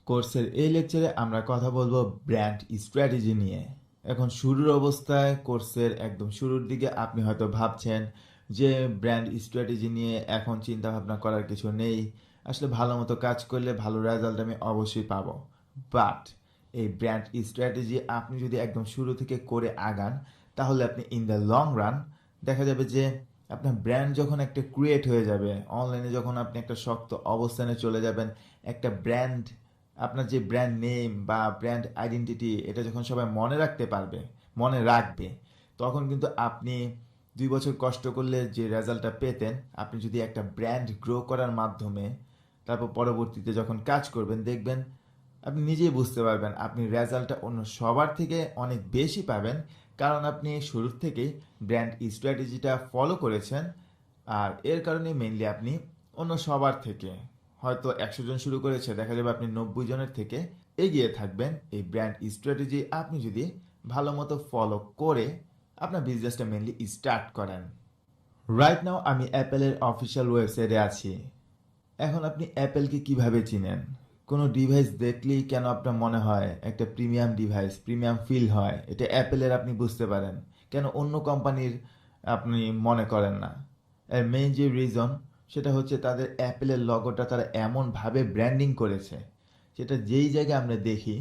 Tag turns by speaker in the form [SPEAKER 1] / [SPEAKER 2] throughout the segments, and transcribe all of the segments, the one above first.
[SPEAKER 1] কোর্সের এই লেকচারে আমরা কথা বলবো ব্র্যান্ড স্ট্র্যাটেজি নিয়ে। এখন শুরুর অবস্থায় কোর্সের একদম শুরুর দিকে আপনি হয়তো ভাবছেন যে ব্র্যান্ড স্ট্র্যাটেজি নিয়ে এখন চিন্তা ভাবনা করার কিছু নেই, আসলে ভালো মতো কাজ করলে ভালো রেজাল্ট আমি অবশ্যই পাবো। বাট এই ব্র্যান্ড স্ট্র্যাটেজি আপনি যদি একদম শুরু থেকে করে আগান, তাহলে আপনি ইন দ্য লং রান দেখা যাবে যে আপনার ব্র্যান্ড যখন একটা ক্রিয়েট হয়ে যাবে, অনলাইনে যখন আপনি একটা শক্ত অবস্থানে চলে যাবেন, একটা ব্র্যান্ড, আপনার যে ব্র্যান্ড নেম বা ব্র্যান্ড আইডেন্টিটি, এটা যখন সবাই মনে রাখতে পারবে, মনে রাখবে, তখন কিন্তু আপনি 2 বছর কষ্ট করলে যে রেজাল্টটা পেতেন, আপনি যদি একটা ব্র্যান্ড গ্রো করার মাধ্যমে তারপর পরবর্তীতে যখন কাজ করবেন, দেখবেন আপনি নিজেই বুঝতে পারবেন আপনি রেজাল্টটা অন্য সবার থেকে অনেক বেশি পাবেন, কারণ আপনি শুরুর থেকেই ব্র্যান্ড স্ট্র্যাটেজিটা ফলো করেছেন। আর এর কারণে মেইনলি আপনি অন্য সবার থেকে, হয়তো 100 জন শুরু করেছে, দেখা যাবে আপনি 90 জনের থেকে এগিয়ে থাকবেন এই ব্র্যান্ড স্ট্র্যাটেজি আপনি যদি ভালো মতো ফলো করে আপনার বিজনেসটা মেইনলি স্টার্ট করেন। রাইট নাও আমি অ্যাপেলের অফিসিয়াল ওয়েবসাইটে আছি। এখন আপনি অ্যাপেলকে কিভাবে চিনেন? কোনো ডিভাইস দেখলেই কেন আপনার মনে হয় একটা প্রিমিয়াম ডিভাইস, প্রিমিয়াম ফিল হয়, এটা অ্যাপেলের, আপনি বুঝতে পারেন কেন অন্য কোম্পানির আপনি মনে করেন না? এর মেইন যে রিজন, সেটা হচ্ছে তাদের অ্যাপেলের লগোটা তারা এমনভাবে ব্র্যান্ডিং করেছে, সেটা যেই জায়গায় আমরা দেখি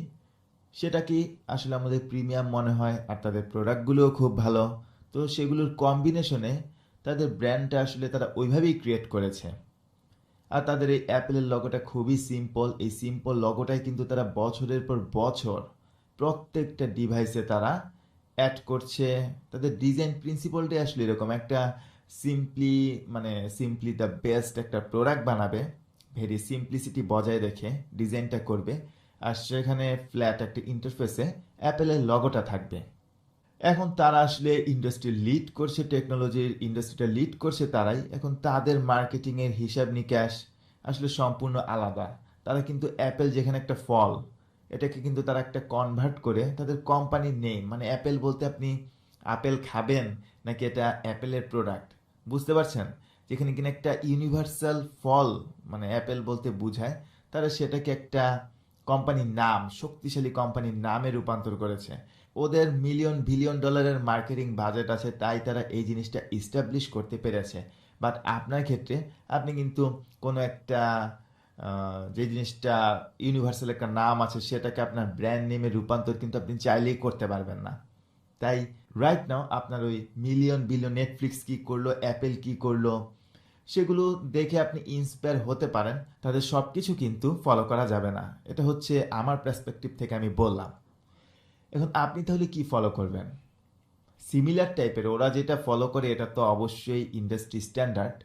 [SPEAKER 1] সেটা কি আসলে আমাদের প্রিমিয়াম মনে হয়, আর তাদের প্রোডাক্টগুলোও খুব ভালো। তো সেগুলোর কম্বিনেশনে তাদের ব্র্যান্ডটা আসলে তারা ওইভাবেই ক্রিয়েট করেছে। আর তাদের এই অ্যাপেলের লগোটা খুবই সিম্পল, এই সিম্পল লগোটাই কিন্তু তারা বছরের পর বছর প্রত্যেকটা ডিভাইসে তারা অ্যাড করছে। তাদের ডিজাইন প্রিন্সিপালটাই আসলে এরকম একটা সিম্পলি, মানে সিম্পলি দ্য বেস্ট একটা প্রোডাক্ট বানাবে, ভেরি সিম্পলিসিটি বজায় রেখে ডিজাইনটা করবে, আর সেখানে ফ্ল্যাট একটা ইন্টারফেসে অ্যাপেলের লগোটা থাকবে। এখন তারা আসলে ইন্ডাস্ট্রি লিড করছে, টেকনোলজির ইন্ডাস্ট্রিটা লিড করছে তারাই। এখন তাদের মার্কেটিং এর হিসাব নিকাশ আসলে সম্পূর্ণ আলাদা। তারা কিন্তু অ্যাপেল যেখানে একটা ফল, এটাকে কিন্তু তারা একটা কনভার্ট করে তাদের কোম্পানির নেম, মানে অ্যাপেল বলতে আপনি আপেল খাবেন নাকি এটা অ্যাপেলের প্রোডাক্ট, বুঝতে পারছেন? যেখানে কিনা একটা ইউনিভার্সাল ফল, মানে অ্যাপেল বলতে বোঝায়, তারা সেটাকে একটা কোম্পানির নাম, শক্তিশালী কোম্পানির নামে রূপান্তর করেছে। ওদের মিলিয়ন বিলিয়ন ডলারের মার্কেটিং বাজেট আছে, তাই তারা এই জিনিসটা ইস্টাবলিশ করতে পেরেছে। বাট আপনার ক্ষেত্রে আপনি কিন্তু কোনো একটা যে জিনিসটা ইউনিভার্সাল একটা নাম আছে, সেটাকে আপনার ব্র্যান্ড নেমে রূপান্তর কিন্তু আপনি চাইলেই করতে পারবেন না। তাই রাইট নাও আপনার ওই মিলিয়ন বিলিয়ন, নেটফ্লিক্স কি করলো, অ্যাপেল কি করলো, সেগুলো দেখে আপনি ইন্সপায়ার হতে পারেন, তাদের সব কিছু কিন্তু ফলো করা যাবে না। এটা হচ্ছে আমার পার্সপেক্টিভ থেকে আমি বললাম। এখন আপনি তাহলে কি ফলো করবেন? সিমিলার টাইপের ওরা যেটা ফলো করে এটা তো অবশ্যই ইন্ডাস্ট্রি স্ট্যান্ডার্ড,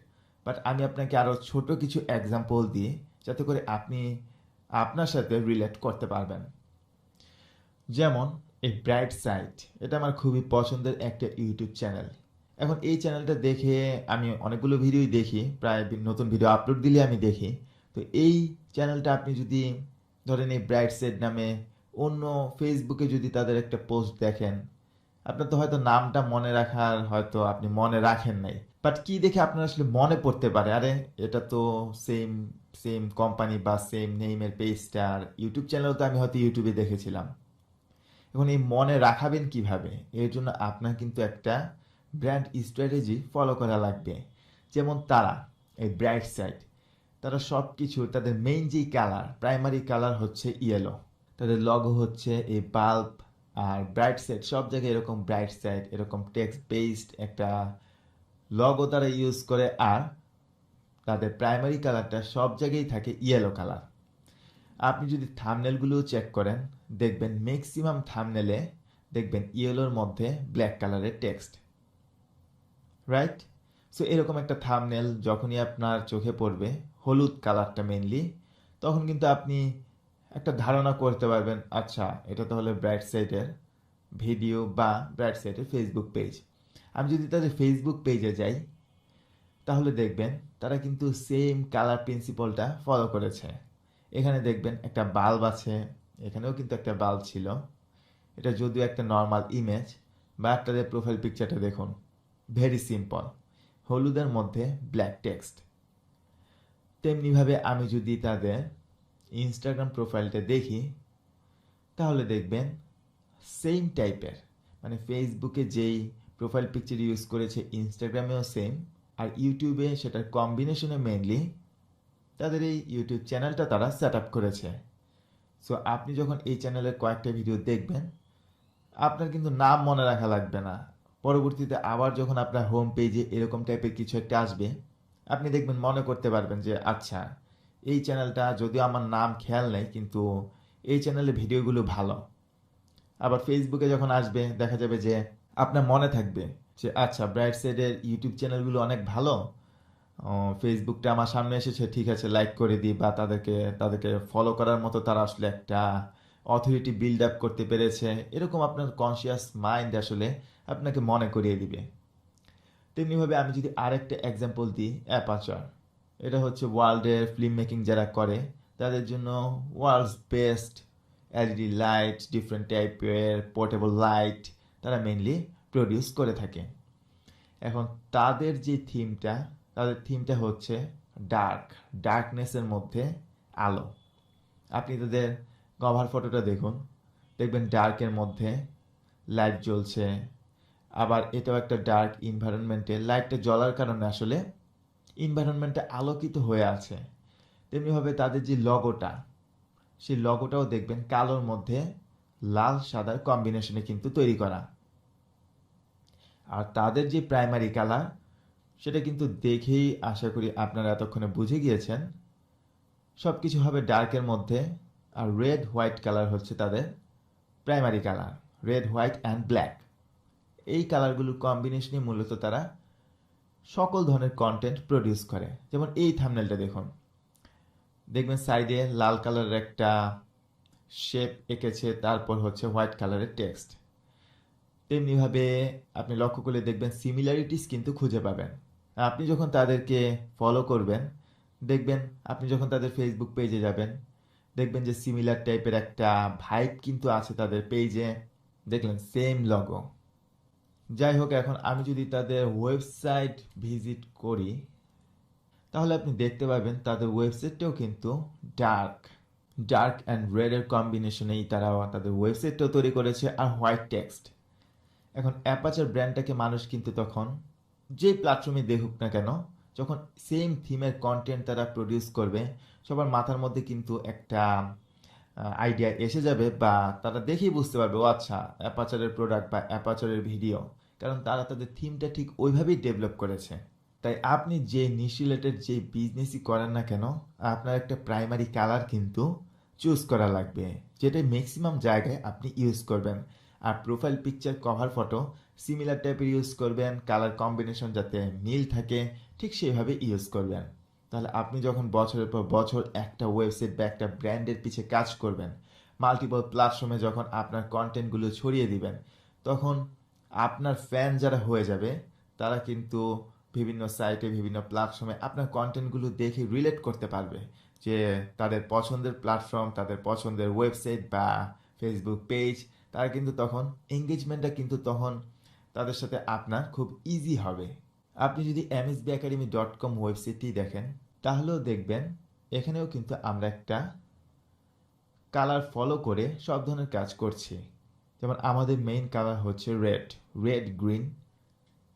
[SPEAKER 1] বাট আমি আপনাকে আরও ছোট কিছু এক্সাম্পল দিয়ে, যাতে করে আপনি আপনার সাথে রিলেট করতে পারবেন। যেমন এই ব্রাইট সাইট, এটা আমার খুবই পছন্দের একটা ইউটিউব চ্যানেল। এখন এই চ্যানেলটা দেখে আমি অনেকগুলো ভিডিওই দেখি, প্রায় নতুন ভিডিও আপলোড দিলে আমি দেখি। তো এই চ্যানেলটা আপনি যদি ধরেন এই ব্রাইট সাইট নামে অন্য ফেসবুকে যদি তাদের একটা পোস্ট দেখেন, আপনার তো হয়তো নামটা মনে রাখার, হয়তো আপনি মনে রাখেন নাই, বাট কি দেখে আপনার আসলে মনে পড়তে পারে, আরে এটা তো সেম সেম কোম্পানি বা সেম নেইমের পেজটা, আর ইউটিউব চ্যানেল তো আমি হয়তো ইউটিউবে দেখেছিলাম। এখন এই মনে রাখাবেন কিভাবে? এর জন্য আপনার কিন্তু একটা ব্র্যান্ড স্ট্র্যাটেজি ফলো করা লাগবে। যেমন তারা এই ব্রাইট সাইড, তারা সব কিছু, তাদের মেইন যেই কালার, প্রাইমারি কালার হচ্ছে ইয়েলো, তাদের লগো হচ্ছে এই বাল্ব, আর ব্রাইট সাইড সব জায়গায় এরকম ব্রাইট সাইড, এরকম টেক্সট বেসড একটা লগো তারা ইউজ করে। আর তাদের প্রাইমারি কালারটা সব জায়গায় থাকে ইয়েলো কালার। আপনি যদি থাম্বনেলগুলো চেক করেন, দেখবেন ম্যাক্সিমাম থাম্বনেলে দেখবেন ইয়েলোর মধ্যে ব্ল্যাক কালারের টেক্সট, রাইট? সো এরকম একটা থাম্বনেল যখনই আপনার চোখে পড়বে, হলুদ কালারটা মেনলি, তখন কিন্তু আপনি একটা ধারণা করতে পারবেন, আচ্ছা এটা তাহলে ব্রাইট সাইডের ভিডিও বা ব্রাইট সাইডের ফেসবুক পেজ। আমি যদি তাদের ফেসবুক পেজে যাই, তাহলে দেখবেন তারা কিন্তু সেম কালার প্রিন্সিপালটা ফলো করেছে। এখানে দেখবেন একটা বাল্ব আছে, এখানেও কিন্তু একটা বাল্ব ছিল, এটা যদিও একটা নর্মাল ইমেজ, বা তাদের প্রোফাইল পিকচারটা দেখুন, ভেরি সিম্পল, হলুদের মধ্যে ব্ল্যাক টেক্সট। তেমনিভাবে আমি যদি তাদের ইনস্টাগ্রাম প্রোফাইলটা দেখি, তাহলে দেখবেন সেম টাইপের, মানে ফেসবুকে যেই প্রোফাইল পিকচার ইউজ করেছে ইনস্টাগ্রামেও সেম, আর ইউটিউবে সেটার কম্বিনেশনে মেনলি তাদের এই ইউটিউব চ্যানেলটা তারা সেট আপ করেছে। সো আপনি যখন এই চ্যানেলের কয়েকটা ভিডিও দেখবেন, আপনার কিন্তু নাম মনে রাখা লাগবে না। পরবর্তীতে আবার যখন আপনার হোম পেজে এরকম টাইপের কিছু একটা আসবে, আপনি দেখবেন মনে করতে পারবেন যে আচ্ছা, এই চ্যানেলটা যদিও আমার নাম খেয়াল নেই, কিন্তু এই চ্যানেলের ভিডিওগুলো ভালো। আবার ফেসবুকে যখন আসবে দেখা যাবে যে আপনার মনে থাকবে যে আচ্ছা, ব্রাইট সাইডের ইউটিউব চ্যানেলগুলো অনেক ভালো, ফেসবুকটা আমার সামনে এসেছে, ঠিক আছে লাইক করে দিই, বা তাদেরকে তাদেরকে ফলো করার মতো তারা আসলে একটা অথরিটি বিল্ড আপ করতে পেরেছে, এরকম আপনার কনসিয়াস মাইন্ড আসলে আপনাকে মনে করিয়ে দিবে। তেমনিভাবে আমি যদি আরেকটা এক্সাম্পল দিই, অ্যাপাচার, এটা হচ্ছে ওয়ার্ল্ডের ফিল্ম মেকিং যারা করে তাদের জন্য world's best LED light, different টাইপের পোর্টেবল লাইট তারা মেনলি প্রডিউস করে থাকে। এখন তাদের যে থিমটা, তাদের থিমটা হচ্ছে ডার্কনেসের মধ্যে আলো। আপনি তাদের কভার ফটোটা দেখুন, দেখবেন ডার্কের মধ্যে লাইট জ্বলছে। আবার এটাও একটা ডার্ক ইনভায়রনমেন্টে লাইটটা জ্বলার কারণে আসলে ইনভায়রনমেন্টটা আলোকিত হয়ে আছে। তেমনিভাবে তাদের যে লগোটা, সেই লগোটাও দেখবেন কালোর মধ্যে লাল সাদার কম্বিনেশনে কিন্তু তৈরি করা। আর তাদের যে প্রাইমারি কালার, সেটা কিন্তু দেখেই আশা করি আপনারা এতক্ষণে বুঝে গিয়েছেন, সব কিছু হবে ডার্কের মধ্যে। আর রেড হোয়াইট কালার হচ্ছে তাদের primary colour, red white and black. এই কালারগুলোর কম্বিনেশনই মূলত তারা সকল ধরনের কন্টেন্ট প্রডিউস করে। যেমন এই থাম্বনেলটা দেখুন, দেখবেন সাইডে লাল কালারের একটা শেপ এঁকেছে, তারপর হচ্ছে হোয়াইট কালারের টেক্সট। তেমনিভাবে আপনি লক্ষ্য করলে দেখবেন সিমিলারিটিস কিন্তু খুঁজে পাবেন। আপনি যখন তাদেরকে ফলো করবেন, দেখবেন আপনি যখন তাদের ফেসবুক পেজে যাবেন, দেখবেন যে সিমিলার টাইপের একটা ভাইব কিন্তু আছে তাদের পেজে। দেখলেন সেম লগো। যাই হোক, এখন আমি যদি তাদের ওয়েবসাইট ভিজিট করি, তাহলে আপনি দেখতে পাবেন তাদের ওয়েবসাইটটাও কিন্তু ডার্ক ডার্ক অ্যান্ড রেডের কম্বিনেশনেই তারা তাদের ওয়েবসাইটটাও তৈরি করেছে, আর হোয়াইট টেক্সট। এখন অ্যাপাচার ব্র্যান্ডটাকে মানুষ কিন্তু তখন যে প্ল্যাটফর্মে দেখুক না কেন, যখন সেম থিমের কন্টেন্ট তারা প্রডিউস করবে, সবার মাথার মধ্যে কিন্তু একটা আইডিয়া এসে যাবে, বা তারা দেখেই বুঝতে পারবে ও আচ্ছা, অ্যাপাচারের প্রোডাক্ট বা অ্যাপাচারের ভিডিও, কারণ তারা তাদের থিমটা ঠিক ওইভাবেই ডেভেলপ করেছে। তাই আপনি যে নিশ রিলেটেড যে বিজনেসই করেন না কেন, আপনার একটা প্রাইমারি কালার কিন্তু চুজ করা লাগবে, যেটা ম্যাক্সিমাম জায়গায় আপনি ইউজ করবেন। আর profile picture cover photo similar টাইপের ইউজ করবেন, কালার কম্বিনেশন যাতে মিল থাকে ঠিক সেইভাবে ইউজ করবেন। তাহলে আপনি যখন বছরের পর বছর একটা ওয়েবসাইট বা একটা ব্র্যান্ডের পিছে কাজ করবেন, মাল্টিপল প্ল্যাটফর্মে যখন আপনার কন্টেন্টগুলো ছড়িয়ে দিবেন, তখন আপনার ফ্যান যারা হয়ে যাবে, তারা কিন্তু বিভিন্ন সাইটে বিভিন্ন প্ল্যাটফর্মে আপনার কন্টেন্টগুলো দেখে রিলেট করতে পারবে যে তাদের পছন্দের প্ল্যাটফর্ম, তাদের পছন্দের ওয়েবসাইট বা ফেসবুক পেজ, তারা কিন্তু তখন এঙ্গেজমেন্টটা কিন্তু তখন তাদের সাথে আপনার খুব ইজি হবে। আপনি যদি msbacademy.com ওয়েবসাইটটি দেখেন, তাহলেও দেখবেন এখানেও কিন্তু আমরা একটা কালার ফলো করে সব ধরনের কাজ করছি। যেমন আমাদের মেইন কালার হচ্ছে red green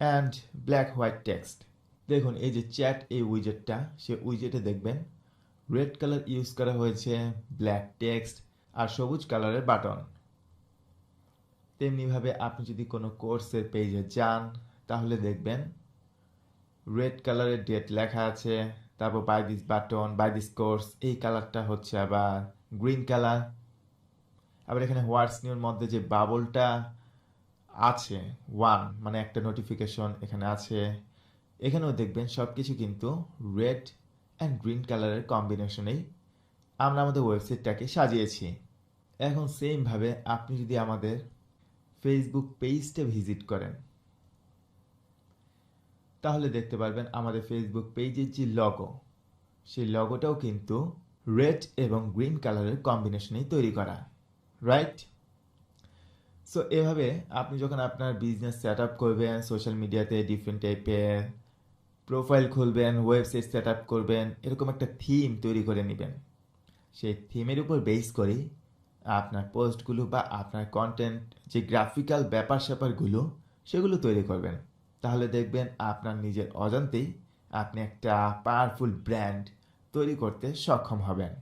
[SPEAKER 1] and black white text. দেখুন এই যে চ্যাট, এই উইজেটটা, সে উইজেটে দেখবেন রেড কালার ইউজ করা হয়েছে, ব্ল্যাক টেক্সট আর সবুজ কালারের বাটন। তেমনিভাবে আপনি যদি কোনো কোর্সের পেজে যান, তাহলে দেখবেন রেড কালারের ডেট লেখা আছে, তারপর by this button, by this course, এই কালারটা হচ্ছে আবার গ্রিন কালার। আবার এখানে হোয়াটস নিউর মধ্যে যে বাবলটা আছে, ওয়ান মানে একটা নোটিফিকেশন এখানে আছে, এখানেও দেখবেন সব কিছু কিন্তু রেড অ্যান্ড গ্রিন কালারের কম্বিনেশনেই আমরা আমাদের ওয়েবসাইটটাকে সাজিয়েছি। এখন সেমভাবে আপনি যদি আমাদের ফেসবুক পেজটা ভিজিট করেন, তাহলে দেখতে পারবেন আমাদের ফেসবুক পেজের যে লগো, সেই লগোটাও কিন্তু রেড এবং গ্রিন কালারের কম্বিনেশনেই তৈরি করা, রাইট? সো এভাবে আপনি যখন আপনার বিজনেস সেট আপ করবেন, সোশ্যাল মিডিয়াতে ডিফারেন্ট টাইপের প্রোফাইল খুলবেন, ওয়েবসাইট সেট আপ করবেন, এরকম একটা থিম তৈরি করে নেবেন। সেই থিমের উপর বেস করে আপনার পোস্টগুলো বা আপনার কন্টেন্ট যে গ্রাফিক্যাল ব্যাপার স্যাপারগুলো সেগুলো তৈরি করবেন। তাহলে দেখবেন আপনার নিজের অজান্তেই আপনি একটা পাওয়ারফুল ব্র্যান্ড তৈরি করতে সক্ষম হবেন।